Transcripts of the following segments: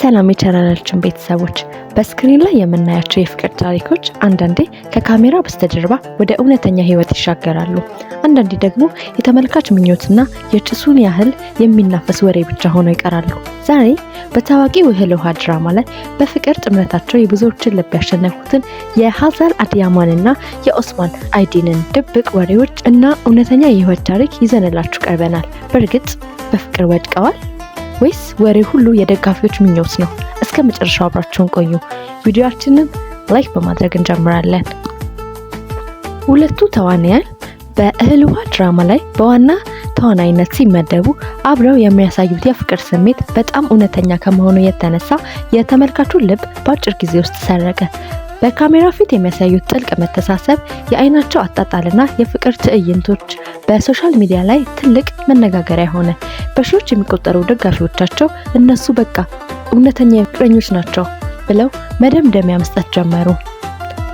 ሰላም የቻናላችን ቤተሰቦች፣ በስክሪን ላይ የምናያቸው የፍቅር ታሪኮች አንዳንዴ ከካሜራ በስተጀርባ ወደ እውነተኛ ህይወት ይሻገራሉ። አንዳንዴ ደግሞ የተመልካች ምኞትና የጭሱን ያህል የሚናፈስ ወሬ ብቻ ሆነው ይቀራሉ። ዛሬ በታዋቂው እህል ውሃ ድራማ ላይ በፍቅር ጥምረታቸው የብዙዎችን ልብ ያሸነፉትን የሀዛል አድያማንና የኦስማን አይዲንን ድብቅ ወሬዎች እና እውነተኛ የህይወት ታሪክ ይዘንላችሁ ቀርበናል። በእርግጥ በፍቅር ወድቀዋል ወይስ ወሬ ሁሉ የደጋፊዎች ምኞት ነው? እስከ መጨረሻው አብራችሁን ቆዩ። ቪዲዮአችንን ላይክ በማድረግ እንጀምራለን። ሁለቱ ተዋናያን በእህል ውሃ ድራማ ላይ በዋና ተዋናይነት ሲመደቡ አብረው የሚያሳዩት የፍቅር ስሜት በጣም እውነተኛ ከመሆኑ የተነሳ የተመልካቹን ልብ በአጭር ጊዜ ውስጥ ሰረቀ። በካሜራ ፊት የሚያሳዩት ጥልቅ መተሳሰብ፣ የአይናቸው አጣጣልና የፍቅር ትዕይንቶች በሶሻል ሚዲያ ላይ ትልቅ መነጋገሪያ ሆነ። በሺዎች የሚቆጠሩ ደጋፊዎቻቸው እነሱ በቃ እውነተኛ ፍቅረኞች ናቸው ብለው መደምደሚያ መስጠት ጀመሩ።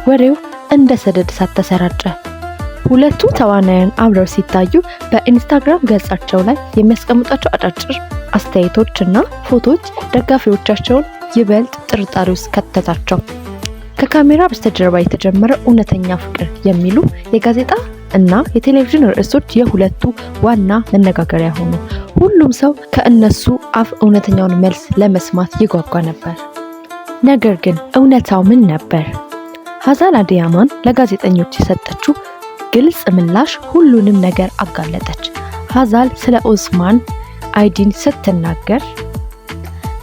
ወሬው እንደ ሰደድ እሳት ተሰራጨ። ሁለቱ ተዋናያን አብረው ሲታዩ በኢንስታግራም ገጻቸው ላይ የሚያስቀምጧቸው አጫጭር አስተያየቶችና ፎቶዎች ደጋፊዎቻቸውን ይበልጥ ጥርጣሬ ውስጥ ከተታቸው። ከካሜራ በስተጀርባ የተጀመረ እውነተኛ ፍቅር የሚሉ የጋዜጣ እና የቴሌቪዥን ርዕሶች የሁለቱ ዋና መነጋገሪያ ሆኑ። ሁሉም ሰው ከእነሱ አፍ እውነተኛውን መልስ ለመስማት ይጓጓ ነበር። ነገር ግን እውነታው ምን ነበር? ሀዛል አድያማን ለጋዜጠኞች የሰጠችው ግልጽ ምላሽ ሁሉንም ነገር አጋለጠች። ሀዛል ስለ ኦስማን አይዲን ስትናገር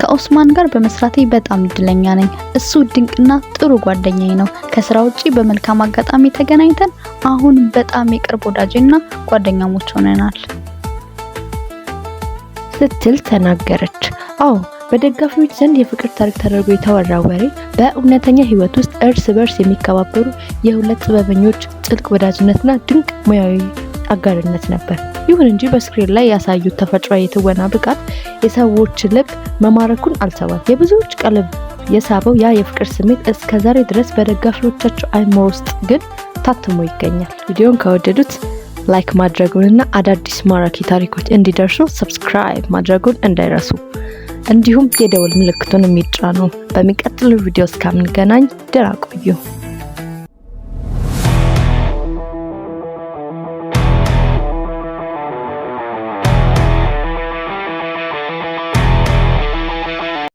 ከኦስማን ጋር በመስራቴ በጣም እድለኛ ነኝ። እሱ ድንቅና ጥሩ ጓደኛዬ ነው። ከስራ ውጪ በመልካም አጋጣሚ ተገናኝተን አሁን በጣም የቅርብ ወዳጅና ጓደኛሞች ሆነናል ስትል ተናገረች። አዎ፣ በደጋፊዎች ዘንድ የፍቅር ታሪክ ተደርጎ የተወራ ወሬ በእውነተኛ ህይወት ውስጥ እርስ በርስ የሚከባበሩ የሁለት ጥበበኞች ጥልቅ ወዳጅነትና ድንቅ ሙያዊ አጋርነት ነበር። ይሁን እንጂ በስክሪን ላይ ያሳዩት ተፈጥሯዊ የትወና ብቃት የሰዎች ልብ መማረኩን አልተወም። የብዙዎች ቀልብ የሳበው ያ የፍቅር ስሜት እስከ ዛሬ ድረስ በደጋፊዎቻቸው አይምሮ ውስጥ ግን ታትሞ ይገኛል። ቪዲዮን ከወደዱት ላይክ ማድረጉንና አዳዲስ ማራኪ ታሪኮች እንዲደርሱ ሰብስክራይብ ማድረጉን እንዳይረሱ፣ እንዲሁም የደወል ምልክቱን የሚጫኑ። በሚቀጥለው ቪዲዮ እስከምንገናኝ ደህና ቆዩ።